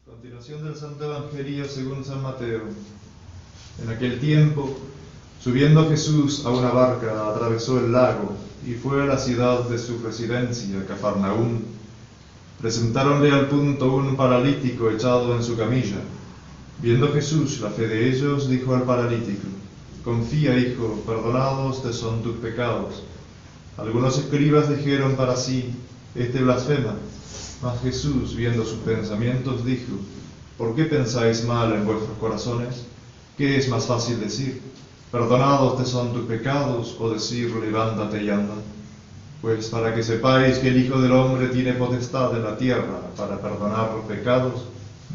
Continuación del Santo Evangelio según San Mateo. En aquel tiempo, subiendo Jesús a una barca, atravesó el lago y fue a la ciudad de su residencia, Cafarnaúm. Presentáronle al punto un paralítico echado en su camilla. Viendo Jesús la fe de ellos, dijo al paralítico: Confía, hijo, perdonados te son tus pecados. Algunos escribas dijeron para sí: Este blasfema. Mas Jesús, viendo sus pensamientos, dijo: ¿Por qué pensáis mal en vuestros corazones? ¿Qué es más fácil decir: Perdonados te son tus pecados, o decir: Levántate y anda? Pues para que sepáis que el Hijo del Hombre tiene potestad en la tierra para perdonar los pecados,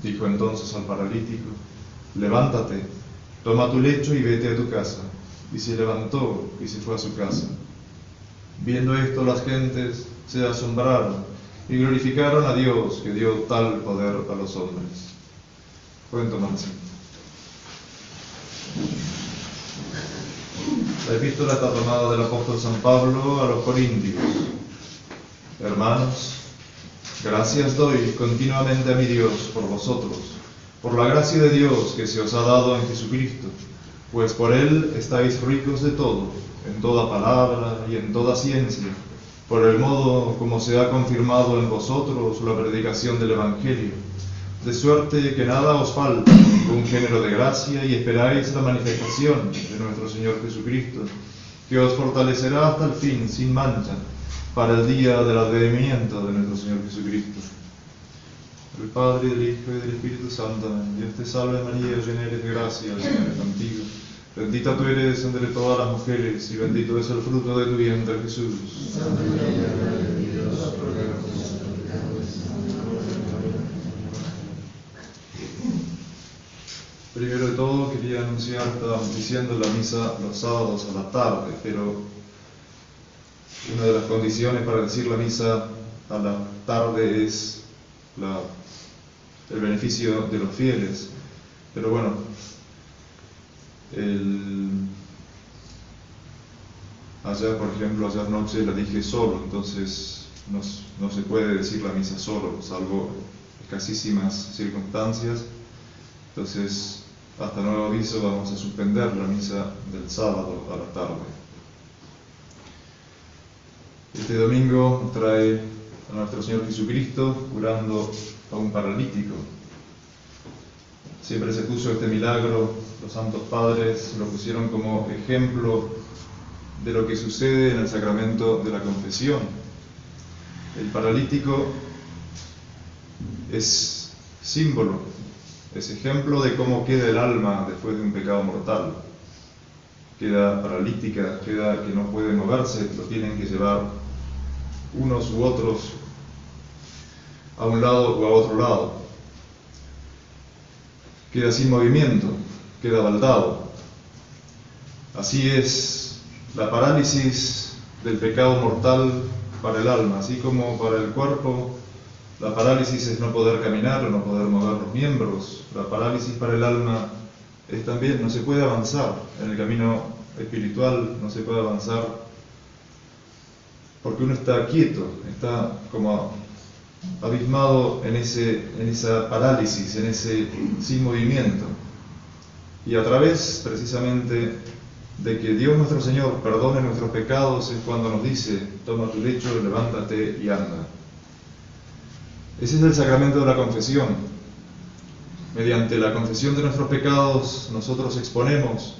dijo entonces al paralítico: Levántate, toma tu lecho y vete a tu casa. Y se levantó y se fue a su casa. Viendo esto, las gentes se asombraron y glorificaron a Dios, que dio tal poder a los hombres. Pueden tomar asiento. La epístola está tomada del apóstol San Pablo a los Corintios. Hermanos, gracias doy continuamente a mi Dios por vosotros, por la gracia de Dios que se os ha dado en Jesucristo, pues por Él estáis ricos de todo, en toda palabra y en toda ciencia, por el modo como se ha confirmado en vosotros la predicación del Evangelio, de suerte que nada os falta, ningún género de gracia, y esperáis la manifestación de nuestro Señor Jesucristo, que os fortalecerá hasta el fin, sin mancha, para el día del advenimiento de nuestro Señor Jesucristo. El Padre, del Hijo y del Espíritu Santo. Amén. Dios te salve María, llena eres de gracia, el Señor es contigo. Bendita tú eres entre todas las mujeres, y bendito es el fruto de tu vientre, Jesús. Santa María, Madre de Dios, ruega por nosotros pecadores, Primero de todo quería anunciar, estábamos diciendo la misa los sábados a la tarde, pero una de las condiciones para decir la misa a la tarde es el beneficio de los fieles. Pero bueno, ayer, por ejemplo, ayer noche la dije solo, entonces no se puede decir la misa solo, salvo escasísimas circunstancias. Entonces, hasta nuevo aviso, vamos a suspender la misa del sábado a la tarde. Este domingo trae a nuestro Señor Jesucristo curando a un paralítico. Siempre se puso este milagro, los santos padres lo pusieron como ejemplo de lo que sucede en el sacramento de la confesión. El paralítico es símbolo, es ejemplo de cómo queda el alma después de un pecado mortal. Queda paralítica, queda que no puede moverse, lo tienen que llevar unos u otros a un lado o a otro lado. Queda sin movimiento, queda baldado. Así es la parálisis del pecado mortal para el alma, así como para el cuerpo. La parálisis es no poder caminar o no poder mover los miembros. La parálisis para el alma es también no se puede avanzar en el camino espiritual, no se puede avanzar porque uno está quieto, está como abismado en esa parálisis, en ese sin movimiento. Y a través precisamente de que Dios nuestro Señor perdone nuestros pecados es cuando nos dice: toma tu lecho, levántate y anda. Ese es el sacramento de la confesión. Mediante la confesión de nuestros pecados nosotros exponemos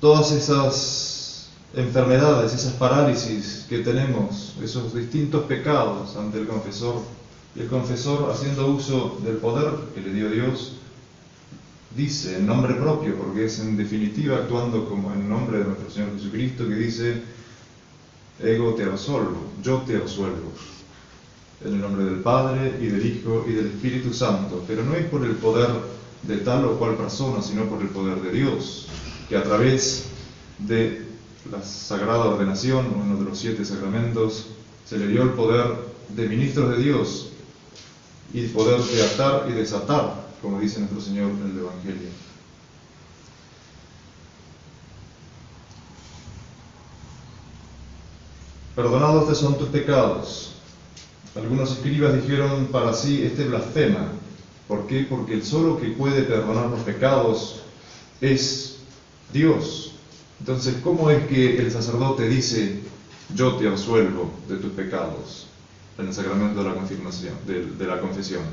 todas esas enfermedades, esas parálisis que tenemos, esos distintos pecados ante el confesor. Y el confesor, haciendo uso del poder que le dio Dios, dice en nombre propio, porque es en definitiva actuando como en nombre de nuestro Señor Jesucristo, que dice: Ego te absolvo, yo te absuelvo. En el nombre del Padre, y del Hijo, y del Espíritu Santo. Pero no es por el poder de tal o cual persona, sino por el poder de Dios, que a través de la Sagrada Ordenación, uno de los 7 sacramentos, se le dio el poder de ministros de Dios y el poder de atar y desatar, como dice nuestro Señor en el Evangelio. Perdonados te son tus pecados. Algunos escribas dijeron para sí: este blasfema. ¿Por qué? Porque el solo que puede perdonar los pecados es Dios. Entonces, ¿cómo es que el sacerdote dice, yo te absuelvo de tus pecados en el sacramento de la confirmación, de la confesión?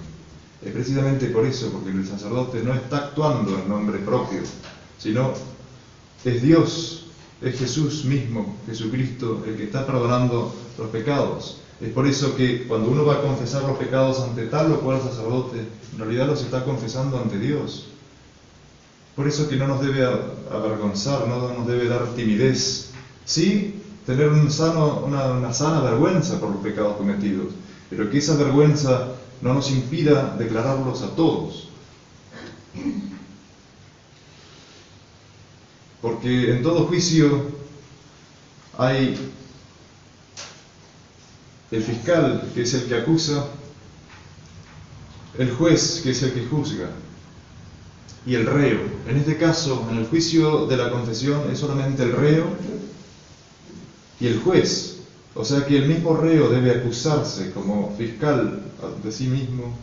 Es precisamente por eso, porque el sacerdote no está actuando en nombre propio, sino es Dios, es Jesús mismo, Jesucristo, el que está perdonando los pecados. Es por eso que cuando uno va a confesar los pecados ante tal o cual sacerdote, en realidad los está confesando ante Dios. Por eso que no nos debe avergonzar, no nos debe dar timidez. Sí, tener una sana vergüenza por los pecados cometidos, pero que esa vergüenza no nos impida declararlos a todos. Porque en todo juicio hay el fiscal, que es el que acusa, el juez, que es el que juzga, y el reo. En este caso, en el juicio de la confesión, es solamente el reo y el juez. O sea que el mismo reo debe acusarse como fiscal de sí mismo,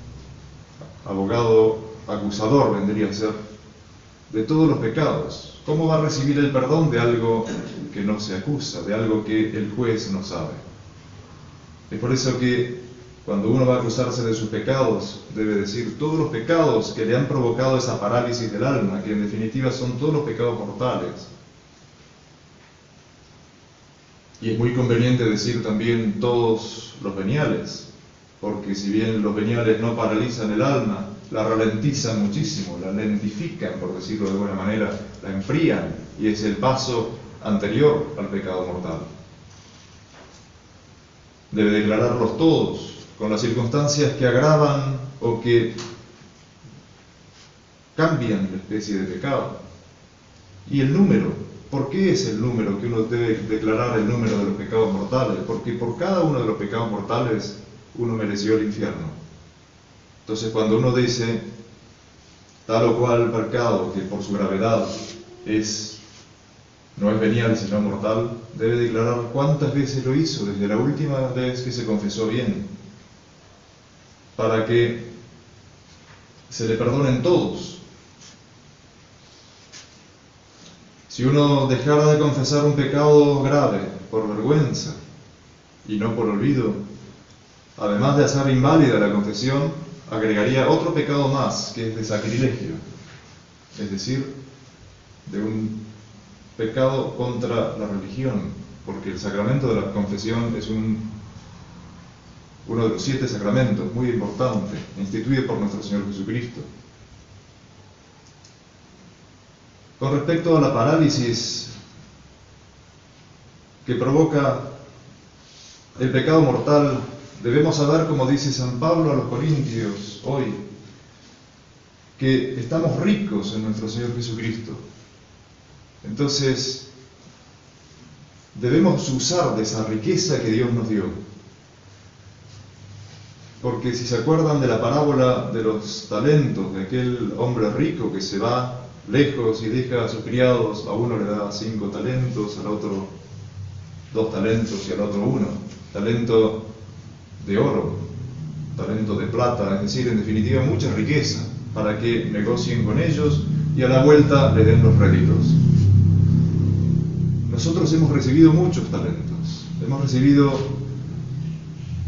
abogado acusador vendría a ser, de todos los pecados. ¿Cómo va a recibir el perdón de algo que no se acusa, de algo que el juez no sabe? Es por eso que cuando uno va a acusarse de sus pecados, debe decir todos los pecados que le han provocado esa parálisis del alma, que en definitiva son todos los pecados mortales. Y es muy conveniente decir también todos los veniales, porque si bien los veniales no paralizan el alma, la ralentizan muchísimo, la lentifican, por decirlo de alguna manera, la enfrían, y es el paso anterior al pecado mortal. Debe declararlos todos, con las circunstancias que agravan o que cambian la especie de pecado. Y el número, ¿por qué es el número que uno debe declarar el número de los pecados mortales? Porque por cada uno de los pecados mortales uno mereció el infierno. Entonces cuando uno dice tal o cual pecado que por su gravedad no es venial sino mortal, debe declarar cuántas veces lo hizo desde la última vez que se confesó bien, para que se le perdonen todos. Si uno dejara de confesar un pecado grave por vergüenza y no por olvido, además de hacer inválida la confesión, agregaría otro pecado más, que es de sacrilegio, es decir, de un pecado contra la religión, porque el sacramento de la confesión es uno de los 7 sacramentos, muy importante, instituido por nuestro Señor Jesucristo. Con respecto a la parálisis que provoca el pecado mortal, debemos saber, como dice San Pablo a los Corintios hoy, que estamos ricos en nuestro Señor Jesucristo. Entonces, debemos usar de esa riqueza que Dios nos dio. Porque si se acuerdan de la parábola de los talentos, de aquel hombre rico que se va lejos y deja a sus criados, a uno le da 5 talentos, al otro 2 talentos y al otro 1, talento de oro, talento de plata, es decir, en definitiva mucha riqueza, para que negocien con ellos y a la vuelta le den los réditos. Nosotros hemos recibido muchos talentos, hemos recibido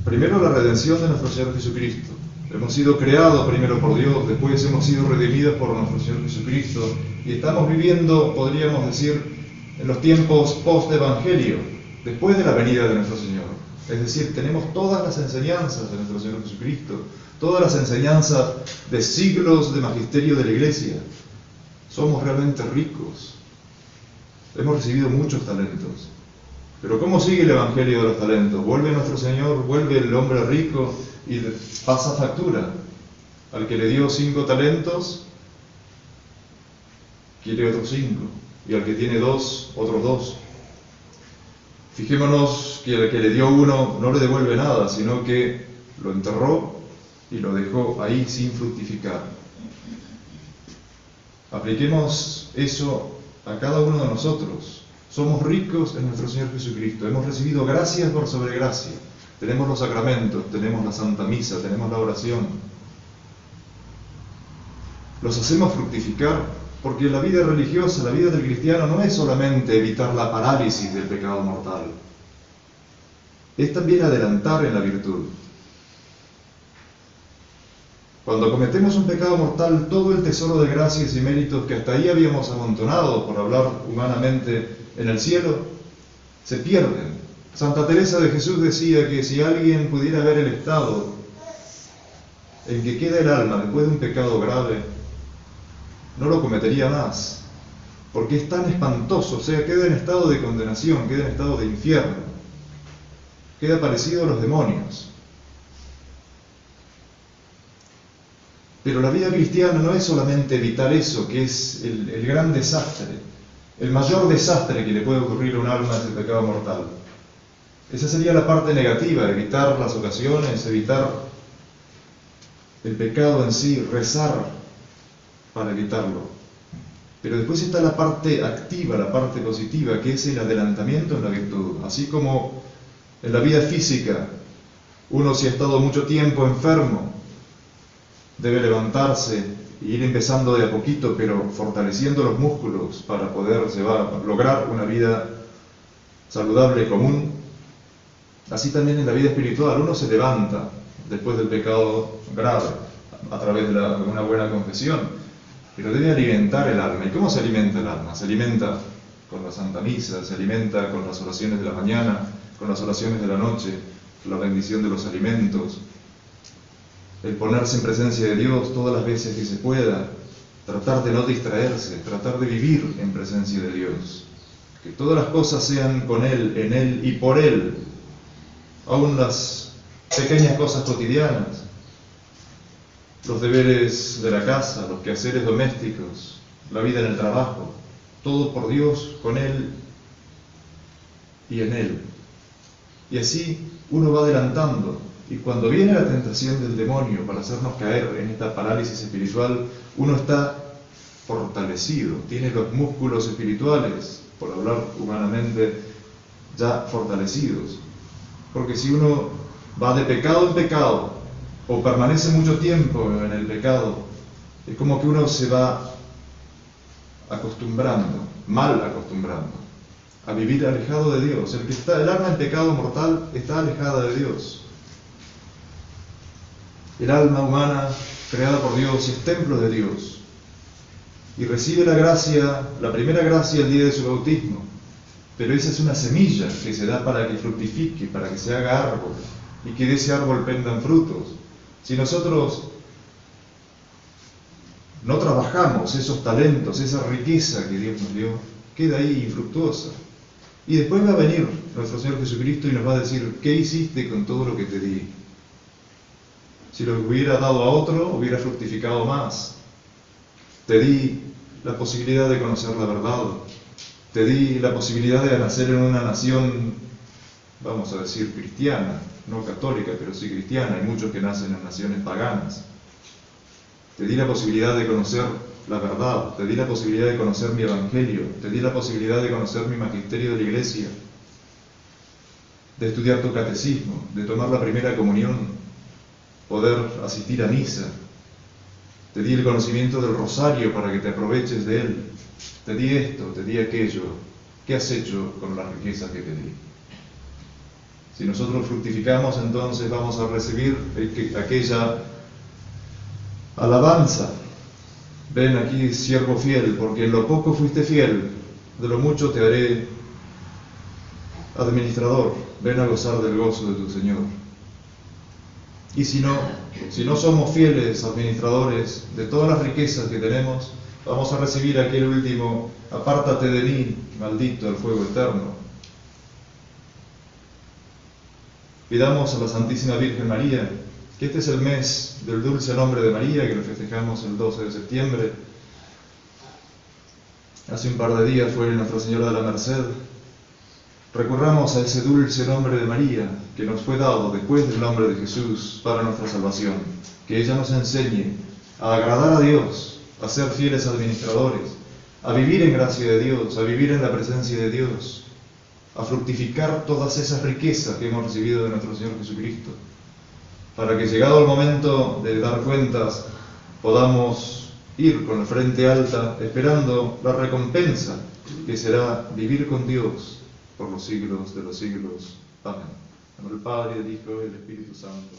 primero la redención de nuestro Señor Jesucristo, hemos sido creados primero por Dios, después hemos sido redimidos por nuestro Señor Jesucristo y estamos viviendo, podríamos decir, en los tiempos post-evangelio, después de la venida de nuestro Señor. Es decir, tenemos todas las enseñanzas de nuestro Señor Jesucristo, todas las enseñanzas de siglos de magisterio de la Iglesia. Somos realmente ricos. Hemos recibido muchos talentos. Pero ¿cómo sigue el Evangelio de los talentos? Vuelve nuestro Señor, vuelve el hombre rico y pasa factura. Al que le dio 5 talentos, quiere otros 5. Y al que tiene 2, otros 2. Fijémonos que al que le dio 1 no le devuelve nada, sino que lo enterró y lo dejó ahí sin fructificar. Apliquemos eso a cada uno de nosotros. Somos ricos en nuestro Señor Jesucristo, hemos recibido gracia por sobre gracia. Tenemos los sacramentos, tenemos la Santa Misa, tenemos la oración. los hacemos fructificar, porque la vida religiosa, la vida del cristiano no es solamente evitar la parálisis del pecado mortal, es también adelantar en la virtud. Cuando cometemos un pecado mortal, todo el tesoro de gracias y méritos que hasta ahí habíamos amontonado, por hablar humanamente, en el cielo, se pierden. Santa Teresa de Jesús decía que si alguien pudiera ver el estado en que queda el alma después de un pecado grave, no lo cometería más, porque es tan espantoso, o sea, queda en estado de condenación, queda en estado de infierno, queda parecido a los demonios. Pero la vida cristiana no es solamente evitar eso, que es el gran desastre, el mayor desastre que le puede ocurrir a un alma es el pecado mortal. Esa sería la parte negativa, evitar las ocasiones, evitar el pecado en sí, rezar para evitarlo. Pero después está la parte activa, la parte positiva, que es el adelantamiento en la virtud. Así como en la vida física, uno si ha estado mucho tiempo enfermo, debe levantarse e ir empezando de a poquito, pero fortaleciendo los músculos para poder lograr una vida saludable y común. Así también en la vida espiritual, uno se levanta después del pecado grave a través de una buena confesión, pero debe alimentar el alma. ¿Y cómo se alimenta el alma? Se alimenta con la Santa Misa, se alimenta con las oraciones de la mañana, con las oraciones de la noche, la bendición de los alimentos, el ponerse en presencia de Dios todas las veces que se pueda, tratar de no distraerse, tratar de vivir en presencia de Dios, que todas las cosas sean con Él, en Él y por Él, aún las pequeñas cosas cotidianas, los deberes de la casa, los quehaceres domésticos, la vida en el trabajo, todo por Dios, con Él y en Él. Y así uno va adelantando, y cuando viene la tentación del demonio para hacernos caer en esta parálisis espiritual, uno está fortalecido, tiene los músculos espirituales, por hablar humanamente, ya fortalecidos. Porque si uno va de pecado en pecado, o permanece mucho tiempo en el pecado, es como que uno se va acostumbrando, mal acostumbrando, a vivir alejado de Dios. El alma en pecado mortal está alejada de Dios. El alma humana, creada por Dios, es templo de Dios y recibe la gracia, la primera gracia el día de su bautismo, pero esa es una semilla que se da para que fructifique, para que se haga árbol y que de ese árbol pendan frutos. Si nosotros no trabajamos esos talentos, esa riqueza que Dios nos dio, queda ahí infructuosa. Y después va a venir nuestro Señor Jesucristo y nos va a decir, ¿qué hiciste con todo lo que te di? Si lo hubiera dado a otro, hubiera fructificado más. Te di la posibilidad de conocer la verdad. Te di la posibilidad de nacer en una nación, vamos a decir, cristiana, no católica, pero sí cristiana. Hay muchos que nacen en naciones paganas. Te di la posibilidad de conocer la verdad. Te di la posibilidad de conocer mi evangelio. Te di la posibilidad de conocer mi magisterio de la iglesia. De estudiar tu catecismo, de tomar la primera comunión, poder asistir a misa. Te di el conocimiento del rosario para que te aproveches de él. Te di esto, te di aquello. ¿Qué has hecho con las riquezas que te di? Si nosotros fructificamos, entonces vamos a recibir aquella alabanza. Ven aquí, siervo fiel, porque en lo poco fuiste fiel, de lo mucho te haré administrador. Ven a gozar del gozo de tu Señor. Y si no somos fieles administradores de todas las riquezas que tenemos, vamos a recibir aquel último, apártate de mí, maldito, el fuego eterno. Pidamos a la Santísima Virgen María, que este es el mes del dulce nombre de María, que lo festejamos el 12 de septiembre. Hace un par de días fue Nuestra Señora de la Merced. Recurramos a ese dulce nombre de María que nos fue dado después del nombre de Jesús para nuestra salvación. Que ella nos enseñe a agradar a Dios, a ser fieles administradores, a vivir en gracia de Dios, a vivir en la presencia de Dios, a fructificar todas esas riquezas que hemos recibido de nuestro Señor Jesucristo, para que llegado el momento de dar cuentas podamos ir con la frente alta, esperando la recompensa que será vivir con Dios por los siglos de los siglos. Amén. En nombre del Padre, del Hijo y del Espíritu Santo.